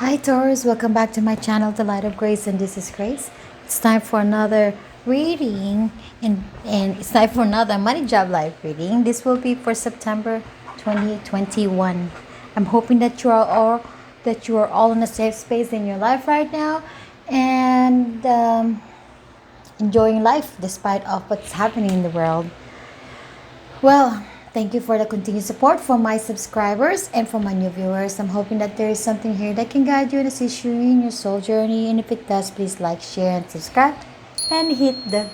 Hi Taurus, welcome back to my channel, The Light of Grace, and this is Grace. It's time for another reading, and it's time for another Money Job Life reading. This will be for September 2021. I'm hoping that you are all in a safe space in your life right now, and enjoying life despite of what's happening in the world. Well, thank you for the continued support from my subscribers and from my new viewers. I'm hoping that there is something here that can guide you and assist you in your soul journey. And if it does, please like, share, and subscribe. And hit the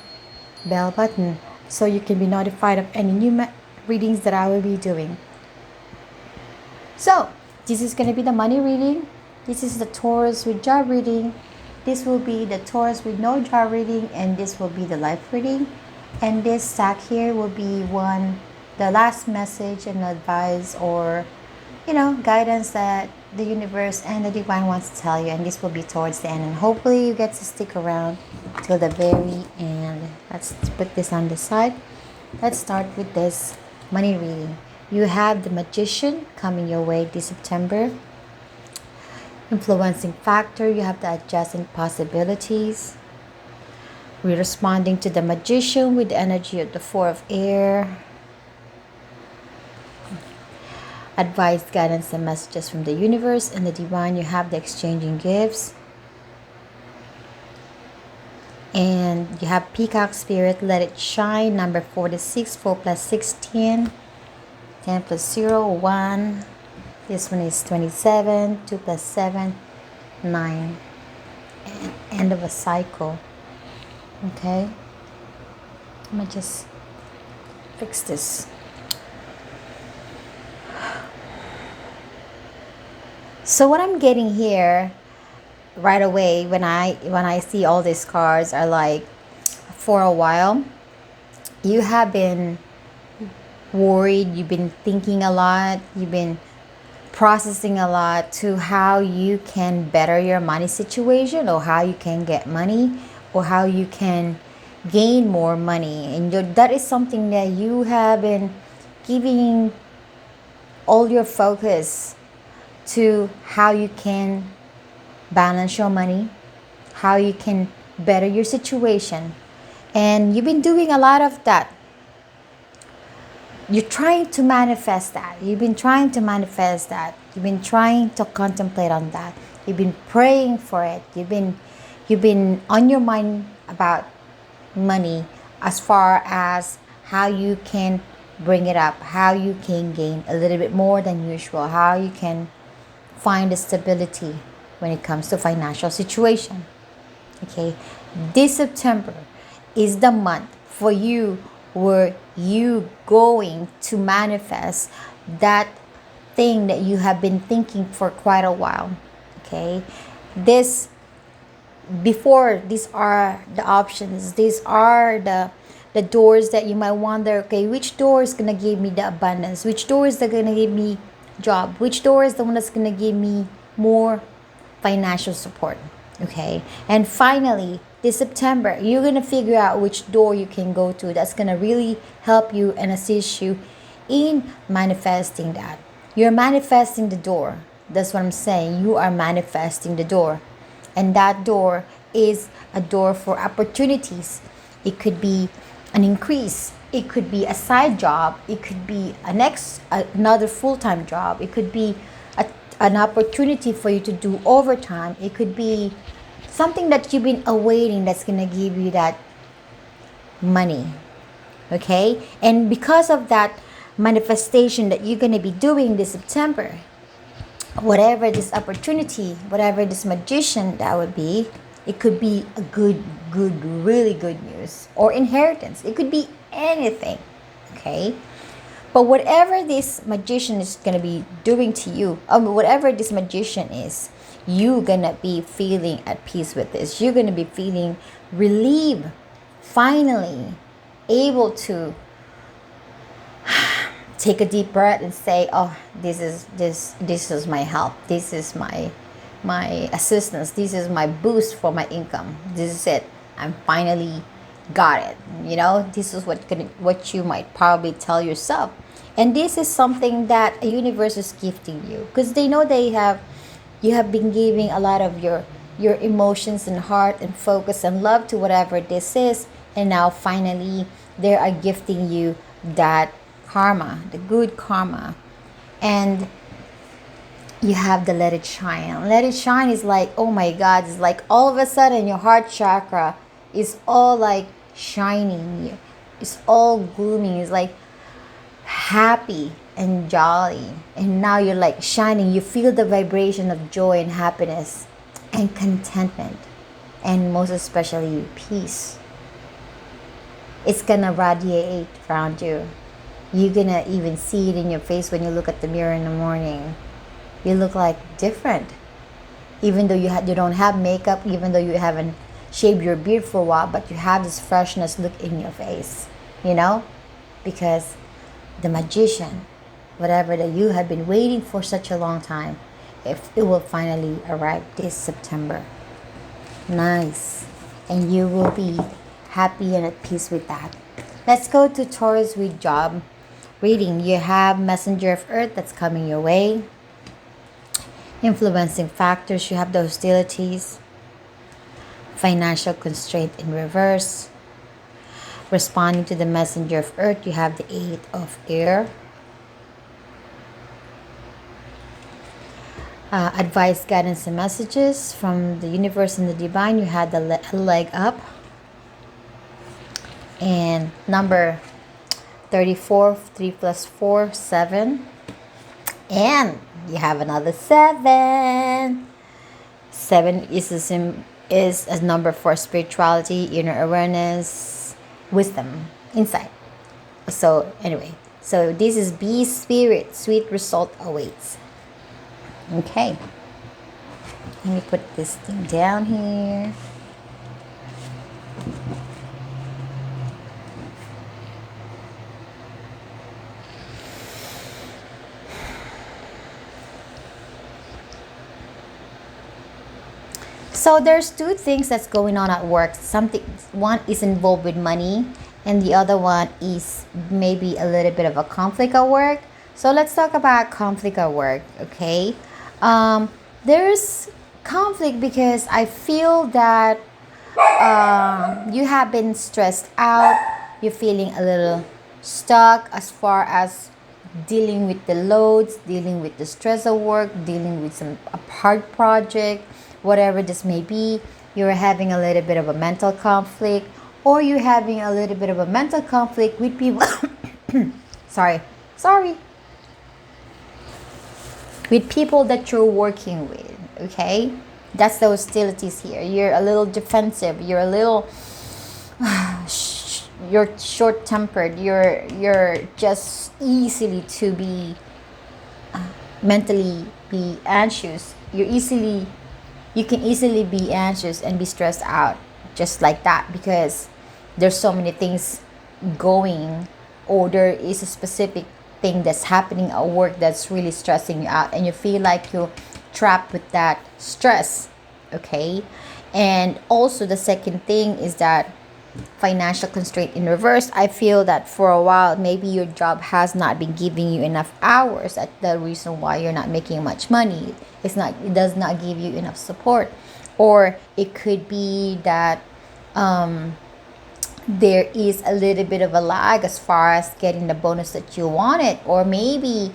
bell button so you can be notified of any new readings that I will be doing. So, this is going to be the money reading. This is the Taurus with job reading. This will be the Taurus with no job reading. And this will be the life reading. And this stack here will be the last message and advice, or guidance that the universe and the divine wants to tell you. And this will be towards the end, and hopefully you get to stick around till the very end. Let's put this on the side. Let's start with this money reading. You have the Magician coming your way this September. Influencing factor, you have the adjacent possibilities. We're responding to the Magician with the energy of the Four of Air. Advice, guidance, and messages from the universe and the divine. You have the exchanging gifts. And you have Peacock Spirit, let it shine. Number 46, 4 plus 16. 10 plus 0, 1. This one is 27, 2 plus 7, 9. And end of a cycle. Okay, I'm gonna just fix this. So what I'm getting here right away when I see all these cards are like, for a while you have been worried, you've been thinking a lot, you've been processing a lot to how you can better your money situation, or how you can get money, or how you can gain more money. And that is something that you have been giving all your focus to, how you can balance your money, how you can better your situation. And you've been doing a lot of that. You're trying to manifest that. You've been trying to manifest that. You've been trying to contemplate on that. You've been praying for it. You've been on your mind about money, as far as how you can bring it up, how you can gain a little bit more than usual, how you can find the stability when it comes to financial situation. Okay, this September is the month for you where you going to manifest that thing that you have been thinking for quite a while. Okay, before, these are the options, these are the doors that you might wonder, okay, which door is gonna give me the abundance, which door is gonna give me job, which door is the one that's gonna give me more financial support. Okay, and finally this September you're gonna figure out which door you can go to that's gonna really help you and assist you in manifesting that. You're manifesting the door. That's what I'm saying. You are manifesting the door. And that door is a door for opportunities. It could be an increase. It could be a side job. It could be another full-time job. It could be an opportunity for you to do overtime. It could be something that you've been awaiting that's going to give you that money. Okay? And because of that manifestation that you're going to be doing this September, whatever this opportunity, whatever this magician that would be, it could be a really good news, or inheritance. It could be anything. Okay, but whatever this magician is gonna be doing to you, whatever this magician is, you're gonna be feeling at peace with this. You're gonna be feeling relieved, finally able to take a deep breath and say, oh, this is my help, this is my assistance, this is my boost for my income, this is it, I'm finally got it. This is what you might probably tell yourself. And this is something that a universe is gifting you, because they know they have You have been giving a lot of your emotions and heart and focus and love to whatever this is, and now finally they are gifting you that karma, the good karma. And you have the let it shine. Let it shine is like, oh my god, it's like all of a sudden your heart chakra is all like shining. It's all gloomy. It's like happy and jolly. And now you're like shining. You feel the vibration of joy and happiness and contentment. And most especially peace. It's gonna radiate around you. You're gonna even see it in your face when you look at the mirror in the morning. You look like different, even though you don't have makeup, even though you haven't shaved your beard for a while, but you have this freshness look in your face, you know, because the magician, whatever that you have been waiting for such a long time, if it will finally arrive this September. Nice. And you will be happy and at peace with that. Let's go to Taurus with job reading. You have Messenger of Earth that's coming your way. Influencing factors, you have the hostilities. Financial constraint in reverse. Responding to the Messenger of Earth, you have the Eight of Air. Advice, guidance, and messages from the universe and the divine, you had the leg up. And number 34, 3 plus 4, 7. And you have another 7. 7 is a number for spirituality, inner awareness, wisdom, insight. So anyway, so this is Be Spirit, sweet result awaits. Okay. Let me put this thing down here. So there's two things that's going on at work. One is involved with money, and the other one is maybe a little bit of a conflict at work. So let's talk about conflict at work, okay? There's conflict because I feel that you have been stressed out. You're feeling a little stuck as far as dealing with the loads, dealing with the stress of work, dealing with a hard project, whatever this may be. You're having a little bit of a mental conflict, or you're having a little bit of a mental conflict with people. sorry with people that you're working with. Okay, that's the hostilities here. You're a little defensive, you're a little you're short-tempered, you're just easily to be mentally be anxious. You can easily be anxious and be stressed out just like that, because there's so many things going, or there is a specific thing that's happening at work that's really stressing you out, and you feel like you're trapped with that stress. Okay. And also the second thing is that financial constraint in reverse. I feel that for a while maybe your job has not been giving you enough hours. That's the reason why you're not making much money. It does not give you enough support. Or it could be that there is a little bit of a lag as far as getting the bonus that you wanted, or maybe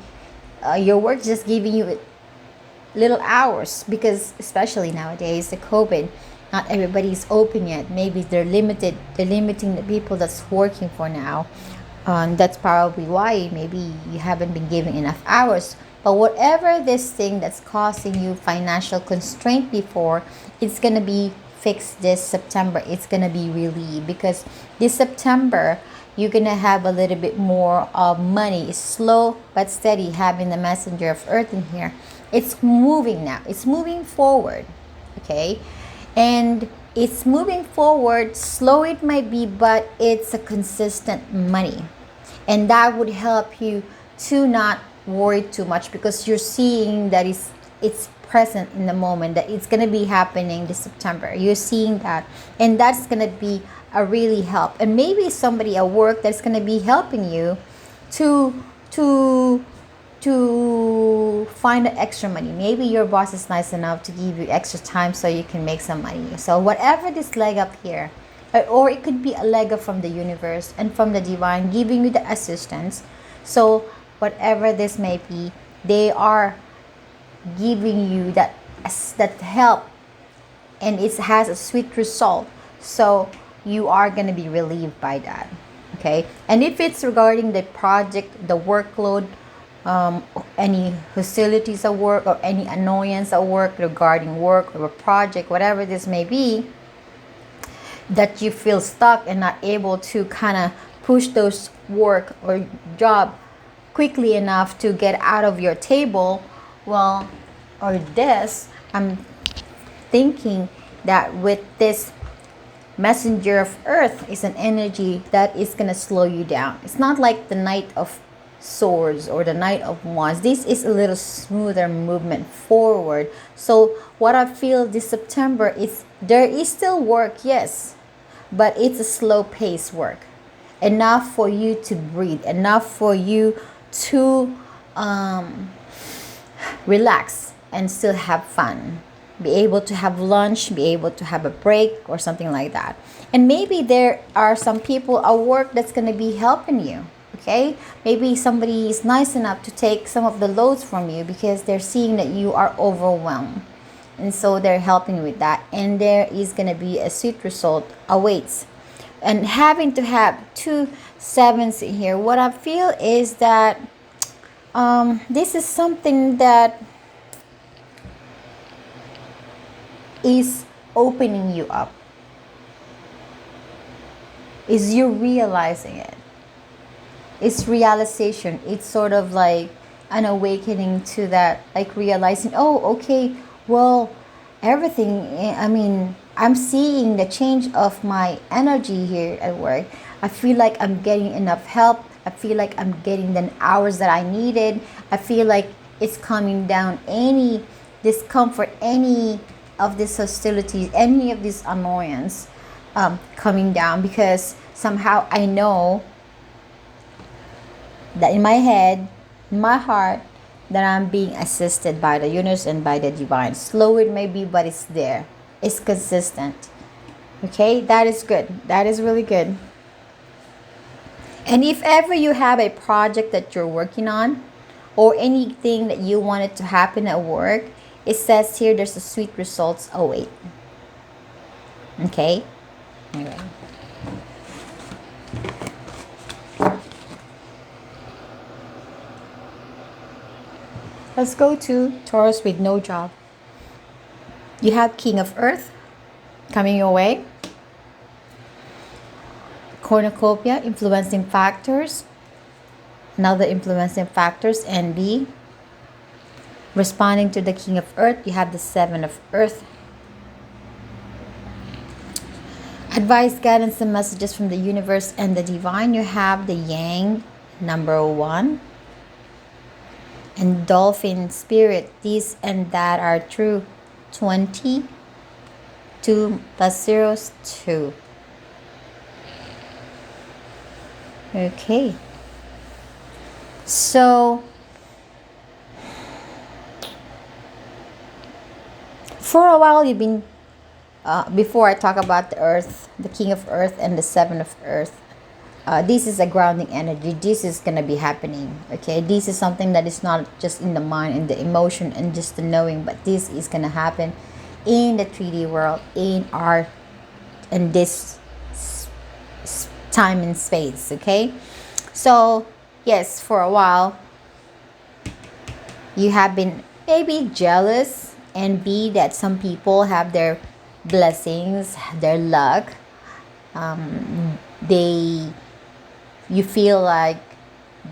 your work is just giving you little hours, because especially nowadays the COVID, not everybody's open yet. Maybe they're limiting the people that's working for now. That's probably why maybe you haven't been giving enough hours. But whatever this thing that's causing you financial constraint before, it's gonna be fixed this September. It's gonna be relieved, because this September you're gonna have a little bit more of money. It's slow but steady, having the Messenger of Earth in here. It's moving now. It's moving forward. Okay. And it's moving forward. Slow it might be, but it's a consistent money. And that would help you to not worry too much, because you're seeing that it's present in the moment, that it's going to be happening this September. You're seeing that. And that's going to be a really help. And maybe somebody at work that's going to be helping you to to find the extra money. Maybe your boss is nice enough to give you extra time so you can make some money. So whatever this leg up here, or it could be a leg up from the universe and from the divine giving you the assistance. So whatever this may be, they are giving you that help, and it has a sweet result. So you are going to be relieved by that. Okay, and if it's regarding the project, the workload, any hostilities at work or any annoyance at work regarding work or a project, whatever this may be, that you feel stuck and not able to kind of push those work or job quickly enough to get out of your table, well, or this, I'm thinking that with this messenger of earth is an energy that is going to slow you down. It's not like the knight of swords or the knight of wands. This is a little smoother movement forward. So what I feel this September is there is still work, yes, but it's a slow pace work, enough for you to breathe, enough for you to relax and still have fun, be able to have lunch, be able to have a break or something like that. And maybe there are some people at work that's going to be helping you. Okay, maybe somebody is nice enough to take some of the loads from you because they're seeing that you are overwhelmed, and so they're helping you with that, and there is going to be a sweet result awaits. And having to have 2 sevens in here, what I feel is that this is something that is opening you up, is you realizing it. It's realization. It's sort of like an awakening to that, like realizing, oh, okay, well, everything, I mean, I'm seeing the change of my energy here at work. I feel like I'm getting enough help. I feel like I'm getting the hours that I needed. I feel like it's calming down any discomfort, any of this hostility, any of this annoyance coming down, because somehow I know that in my head, in my heart, that I'm being assisted by the universe and by the divine. Slow it may be, but it's there. It's consistent. Okay, that is good. That is really good. And if ever you have a project that you're working on or anything that you want it to happen at work, it says here there's a sweet results await. Okay? Anyway. Let's go to Taurus with no job. You have King of Earth coming your way. Cornucopia, influencing factors. Another influencing factors, and B. Responding to the King of Earth, you have the Seven of Earth. Advice, guidance, and messages from the universe and the divine. You have the Yang, number 1. And Dolphin Spirit, these and that are true. 20. 2 plus 0 is 2. Okay. So, for a while you've been, before I talk about the Earth, the King of Earth and the Seven of Earth, this is a grounding energy. This is going to be happening. Okay, this is something that is not just in the mind and the emotion and just the knowing, but this is going to happen in the 3D world, in this time and space. Okay, so yes, for a while you have been maybe jealous, and B, that some people have their blessings, their luck. You feel like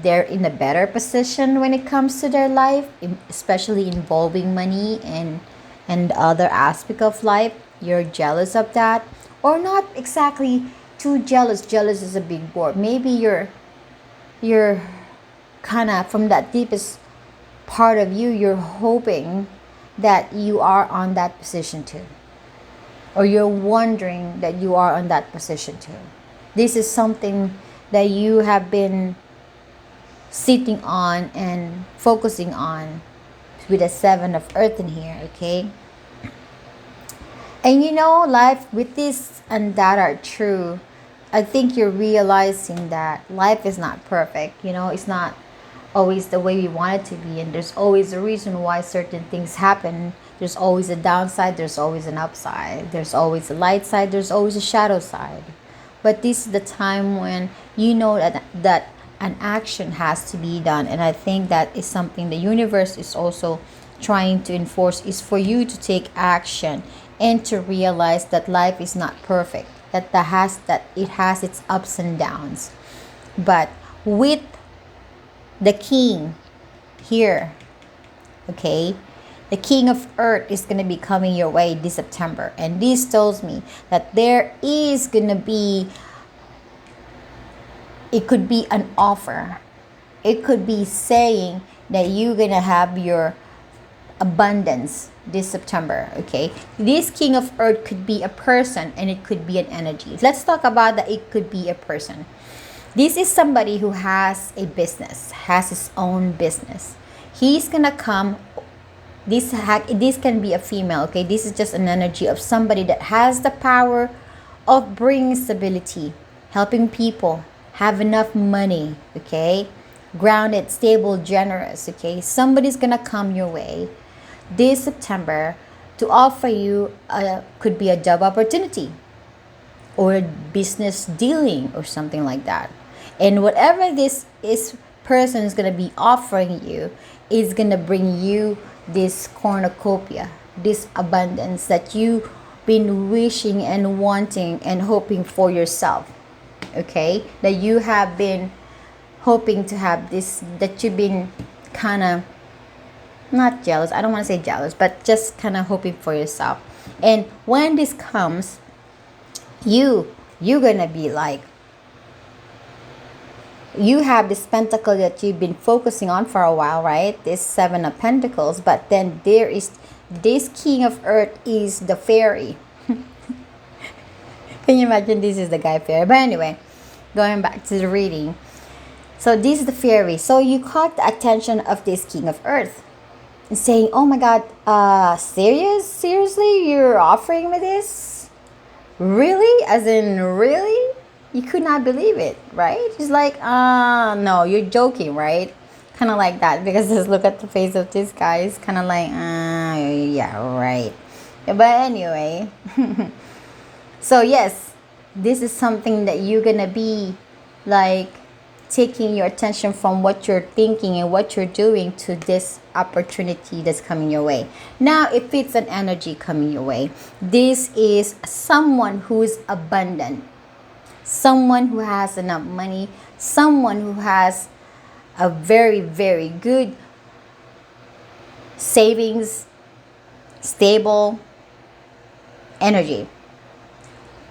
they're in a better position when it comes to their life, especially involving money and other aspect of life. You're jealous of that, or not exactly too jealous. Jealous is a big word. Maybe you're kind of from that deepest part of you, you're hoping that you are on that position too, or you're wondering that you are on that position too. This is something that you have been sitting on and focusing on with the seven of earth in here, okay? And you know, life with this and that are true. I think you're realizing that life is not perfect. You know, it's not always the way we want it to be, and there's always a reason why certain things happen. There's always a downside, there's always an upside, there's always a light side, there's always a shadow side. But this is the time when you know that an action has to be done, and I think that is something the universe is also trying to enforce, is for you to take action and to realize that life is not perfect, that it has its ups and downs. But with the king here, okay, the king of earth is going to be coming your way this September, and this tells me that there is going to be, it could be an offer, it could be saying that you're going to have your abundance this September, okay? This king of earth could be a person, and it could be an energy. Let's talk about that. It could be a person. This is somebody who has a business, has his own business. He's gonna come. This can be a female, okay? This is just an energy of somebody that has the power of bringing stability, helping people, have enough money, okay? Grounded, stable, generous, okay? Somebody's gonna come your way this September to offer you could be a job opportunity or a business dealing or something like that. And whatever this person is going to be offering you is going to bring you this cornucopia, this abundance that you've been wishing and wanting and hoping for yourself, okay? That you have been hoping to have this, that you've been kind of not jealous, I don't want to say jealous, but just kind of hoping for yourself. And when this comes, you're gonna be like, you have this pentacle that you've been focusing on for a while, right? This seven of pentacles, but then there is this king of earth is the fairy. Can you imagine? This is the guy fairy. But anyway, going back to the reading, so this is the fairy. So you caught the attention of this king of earth, saying, oh my god, seriously, you're offering me this? Really? As in, really? You could not believe it, right? He's like, no, you're joking, right? Kind of like that, because just look at the face of this guy. It's kind of like, yeah, right. But anyway, so yes, this is something that you're gonna be like taking your attention from what you're thinking and what you're doing to this opportunity that's coming your way. Now, if it's an energy coming your way, this is someone who is abundant, someone who has enough money, someone who has a very, very good savings, stable energy.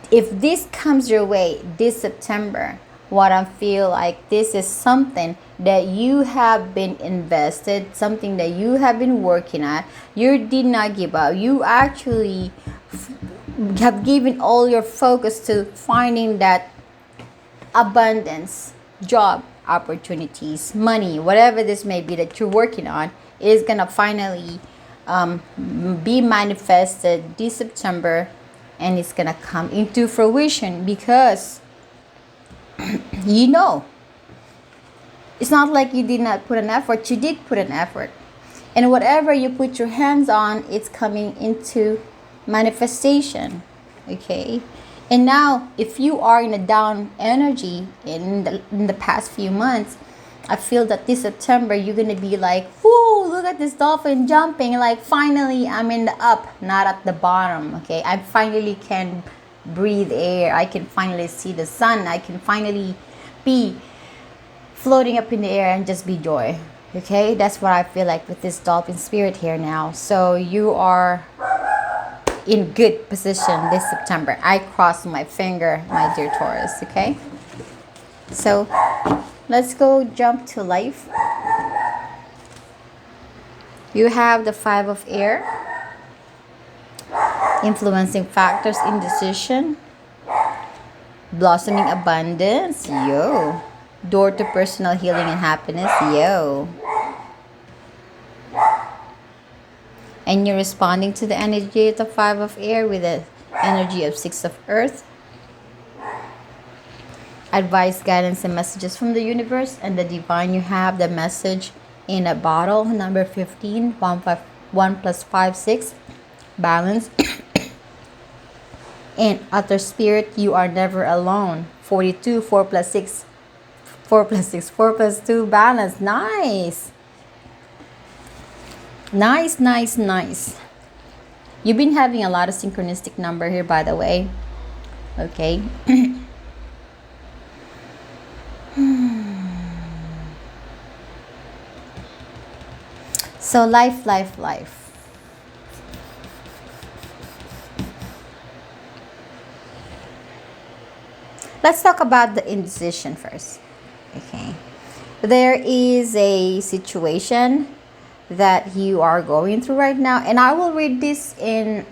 If this comes your way this September, what I feel like, this is something that you have been invested, something that you have been working at. You did not give up. You actually have given all your focus to finding that abundance, job opportunities, money, whatever this may be that you're working on, is gonna finally be manifested this September, and it's gonna come into fruition because you know, it's not like you did not put an effort. You did put an effort, and whatever you put your hands on, it's coming into manifestation, okay? And now, if you are in a down energy in the past few months, I feel that this September you're gonna be like, whoa, look at this dolphin jumping, like finally I'm in the up, not at the bottom, okay? I finally can breathe air, I can finally see the sun, I can finally be floating up in the air and just be joy, okay? That's what I feel like with this dolphin spirit here now. So you are in good position this September. I cross my finger, my dear Taurus, okay? So let's go jump to life. You have the Five of Air, influencing factors, indecision, blossoming abundance, yo. door to personal healing and happiness. Yo. And you're responding to the energy of the 5 of air with the energy of 6 of earth. Advice, guidance, and messages from the universe and the divine. You have the message in a bottle, number 15, 1 plus 5, 6, balance. And utter spirit, you are never alone. 42, 4 plus 6, 4 plus 6, 4 plus 2, balance. Nice. Nice, nice, nice. You've been having a lot of synchronistic number here, by the way. Okay. So life, life, life. Let's talk about the indecision first. Okay. There is a situation that you are going through right now, and I will read this in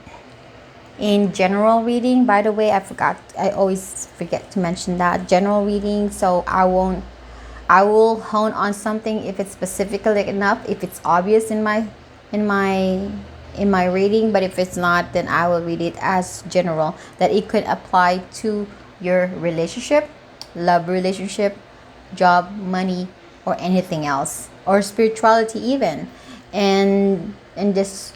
general reading. By the way, I always forget to mention that general reading, so I will hone on something if it's specifically enough, if it's obvious in my reading. But if it's not, then I will read it as general, that it could apply to your relationship, love relationship, job, money, or anything else, or spirituality even, and just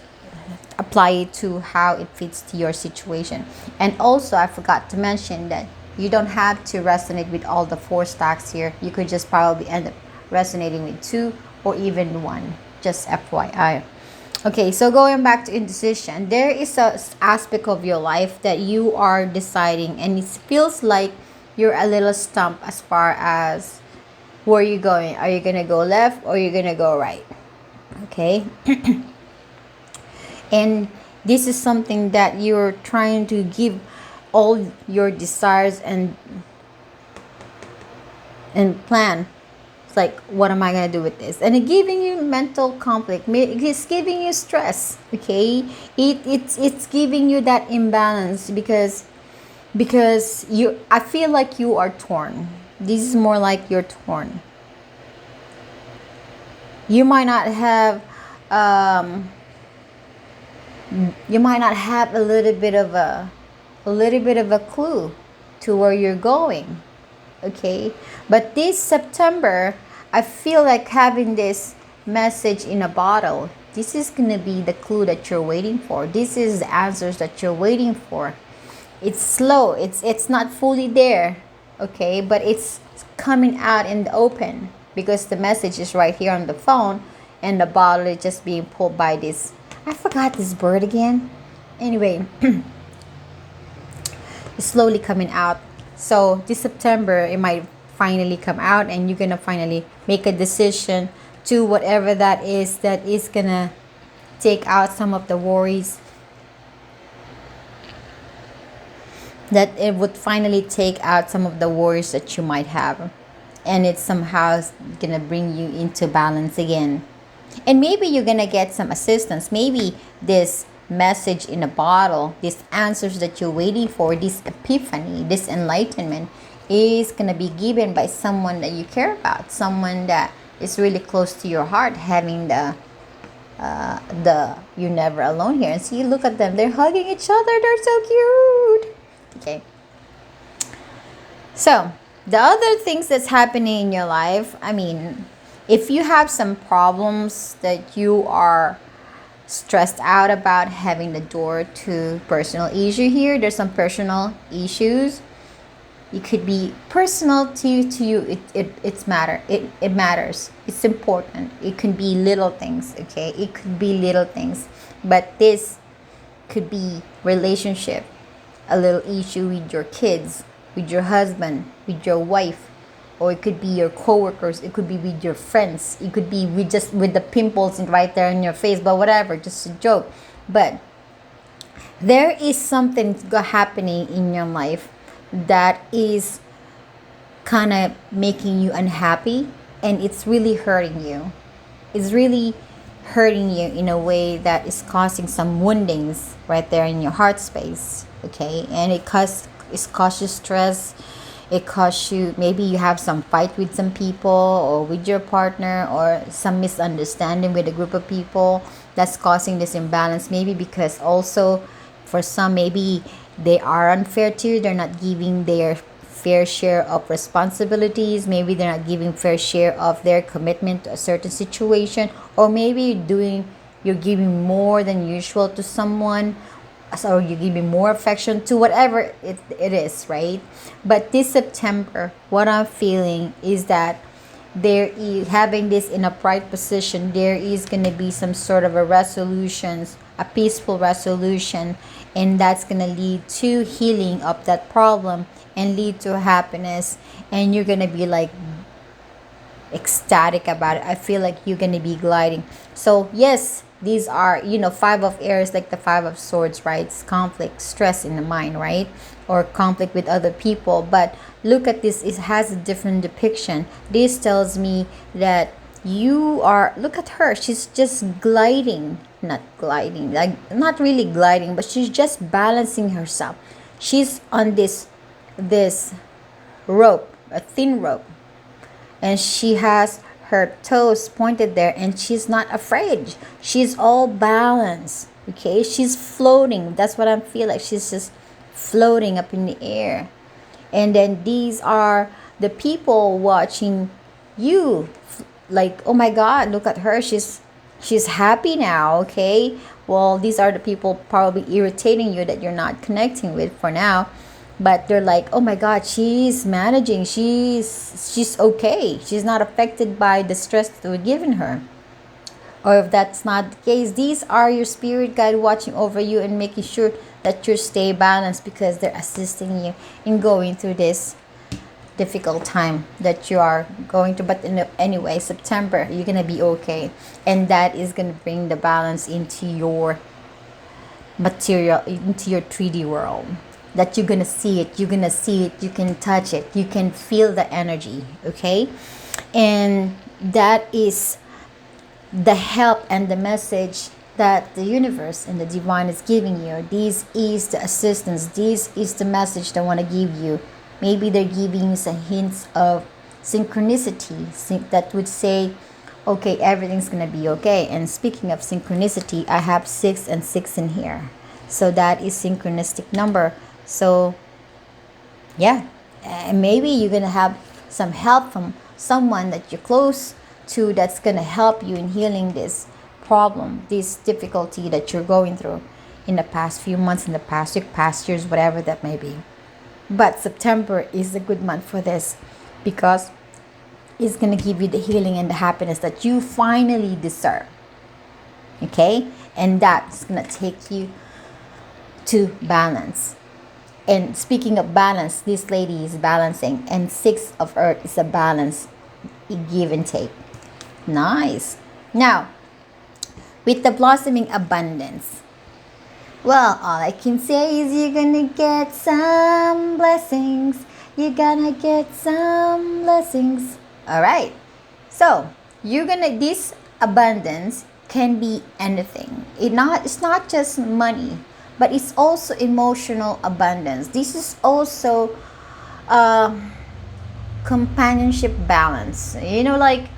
apply it to how it fits to your situation. And also, I forgot to mention that you don't have to resonate with all the 4 stacks here. You could just probably end up resonating with 2 or even 1, just FYI. Okay, so going back to indecision, there is a aspect of your life that you are deciding, and it feels like you're a little stumped as far as where you're going. Are you gonna go left or are you gonna go right? Okay. And this is something that you're trying to give all your desires and plan. It's like, what am I gonna do with this? And it giving you mental conflict. It's giving you stress. Okay, it's giving you that imbalance because I feel like you are torn. This is more like you're torn. You might not have a little bit of a clue to where you're going. Okay, but this September, I feel like having this message in a bottle, this is gonna be the clue that you're waiting for. This is the answers that you're waiting for. It's slow, it's not fully there, okay, but it's coming out in the open because the message is right here on the phone and the bottle is just being pulled by this, I forgot this bird again. Anyway, it's slowly coming out. So this September, it might finally come out, and you're gonna finally make a decision to whatever that is gonna take out some of the worries. That it would finally take out some of the worries that you might have, and it's somehow gonna bring you into balance again. And maybe you're gonna get some assistance. Maybe this message in a bottle, these answers that you're waiting for, this epiphany, this enlightenment is gonna be given by someone that you care about, someone that is really close to your heart, having the you're never alone here. And see, look at them, they're hugging each other, they're so cute. Okay, so the other things that's happening in your life, I mean, if you have some problems that you are stressed out about, having the door to personal issue here, there's some personal issues. It could be personal to you. It matters. It's important. It can be little things, okay? It could be little things, but this could be relationship, a little issue with your kids, with your husband, with your wife, or it could be your coworkers, it could be with your friends, it could be with the pimples right there in your face, but whatever, just a joke. But there is something happening in your life that is kind of making you unhappy, and it's really hurting you. It's really hurting you in a way that is causing some woundings right there in your heart space, okay? And it causes stress. it costs you, maybe you have some fight with some people or with your partner, or some misunderstanding with a group of people that's causing this imbalance. Maybe because also for some, maybe they are unfair to you, they're not giving their fair share of responsibilities, maybe they're not giving fair share of their commitment to a certain situation, or maybe you're giving more than usual to someone, so you give me more affection to whatever it is, right? But this September, what I'm feeling is that there is, having this in a pride position, there is going to be some sort of a resolutions, a peaceful resolution, and that's going to lead to healing of that problem and lead to happiness, and you're going to be like ecstatic about it. I feel like you're going to be gliding. So yes, these are, five of air is like the five of swords, right? It's conflict, stress in the mind, right? Or conflict with other people. But look at this, it has a different depiction. This tells me that you are, look at her, she's just gliding, not gliding, like not really gliding, but she's just balancing herself. She's on this rope, a thin rope, and she has her toes pointed there, and she's not afraid. She's all balanced. Okay, she's floating. That's what I feel like. She's just floating up in the air. And then these are the people watching you, like, oh my god, look at her, she's happy now. Okay, well, these are the people probably irritating you that you're not connecting with for now, but they're like, oh my god, she's managing, she's okay, she's not affected by the stress that we're giving her. Or if that's not the case, these are your spirit guide watching over you and making sure that you stay balanced, because they're assisting you in going through this difficult time that you are going to. But anyway, September, you're gonna be okay, and that is gonna bring the balance into your material, into your 3D world, that you're gonna see it, you can touch it, you can feel the energy. Okay, and that is the help and the message that the universe and the divine is giving you. This is the assistance, this is the message they want to give you. Maybe they're giving you some hints of synchronicity that would say, okay, everything's gonna be okay. And speaking of synchronicity, I have 6 and 6 in here, so that is synchronistic number. So yeah, and maybe you're gonna have some help from someone that you're close to, that's gonna help you in healing this problem, this difficulty that you're going through in the past few months, in the past week, past years, whatever that may be. But September is a good month for this, because it's gonna give you the healing and the happiness that you finally deserve. Okay, and that's gonna take you to balance. And speaking of balance, this lady is balancing, and 6 of earth is a balance, a give and take. Nice. Now, with the blossoming abundance, well, all I can say is you're gonna get some blessings. You're gonna get some blessings. All right. So this abundance can be anything. It's not just money, but it's also emotional abundance. This is also companionship balance. Like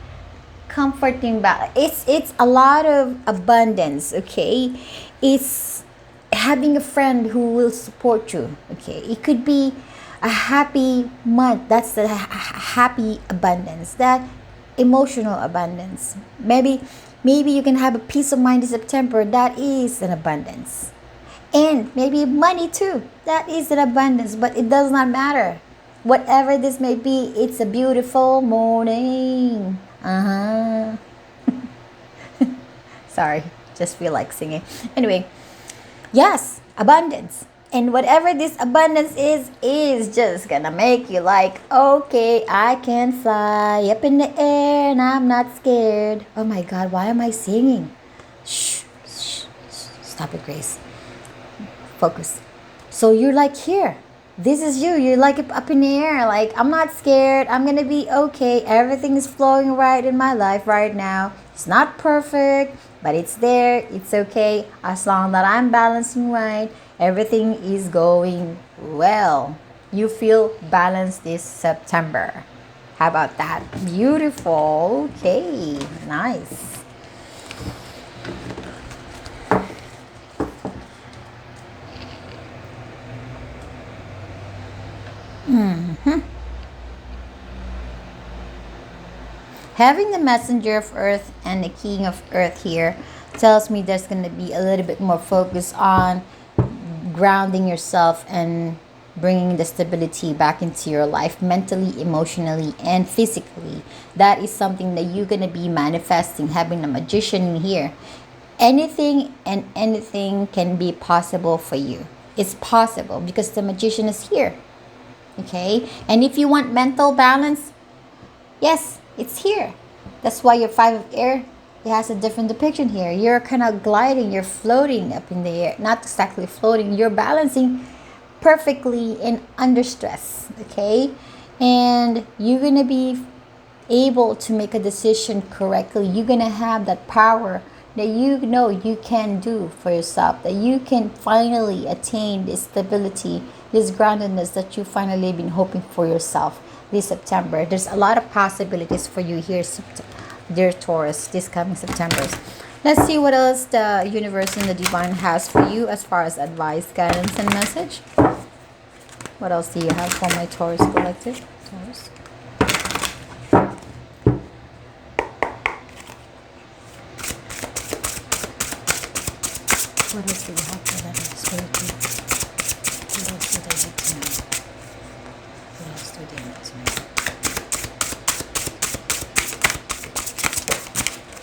comforting balance. It's a lot of abundance. Okay, it's having a friend who will support you. Okay, it could be a happy month. That's the happy abundance, that emotional abundance. Maybe you can have a peace of mind in September. That is an abundance. And maybe money too, that is an abundance. But it does not matter, whatever this may be, it's a beautiful morning. Sorry, just feel like singing. Anyway, yes, abundance. And whatever this abundance is just gonna make you like, okay, I can fly up in the air and I'm not scared. Oh my god, why am I singing? Shh. Stop it, Grace. Focus. So you're like, here, this is you're like up in the air, like, I'm not scared, I'm gonna be okay, everything is flowing right in my life right now. It's not perfect, but it's there, it's okay, as long that I'm balancing right, everything is going well. you feel balanced this September. How about that? Beautiful. Okay, nice. Having the messenger of earth and the king of earth here tells me there's going to be a little bit more focus on grounding yourself and bringing the stability back into your life mentally, emotionally, and physically. That is something that you're going to be manifesting, having the magician in here. Anything and anything can be possible for you. It's possible because the magician is here. Okay? And if you want mental balance, yes, it's here. That's why your five of air, it has a different depiction here. You're kind of gliding, you're floating up in the air. Not exactly floating, you're balancing perfectly and under stress. Okay? And you're going to be able to make a decision correctly. You're going to have that power that you know you can do for yourself, that you can finally attain this stability, this groundedness that you finally been hoping for yourself this September. There's a lot of possibilities for you here, dear Taurus, this coming September. Let's see what else the universe and the divine has for you as far as advice, guidance, and message. What else do you have for my Taurus collective? Taurus. What else do you have for that? What else do they need to know? What else do they need to know?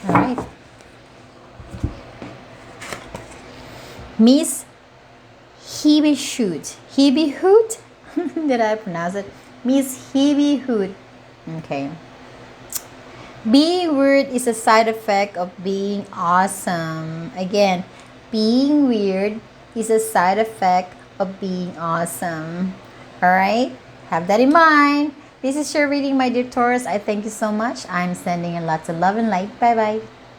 All right. Miss Hebe Shoot. Hebe Hoot? Did I pronounce it? Miss Hebe Hoot. Okay. Being weird is a side effect of being awesome. Again, being weird is a side effect of being awesome. Alright? Have that in mind. This is your reading, my dear Taurus. I thank you so much. I'm sending in lots of love and light. Bye-bye.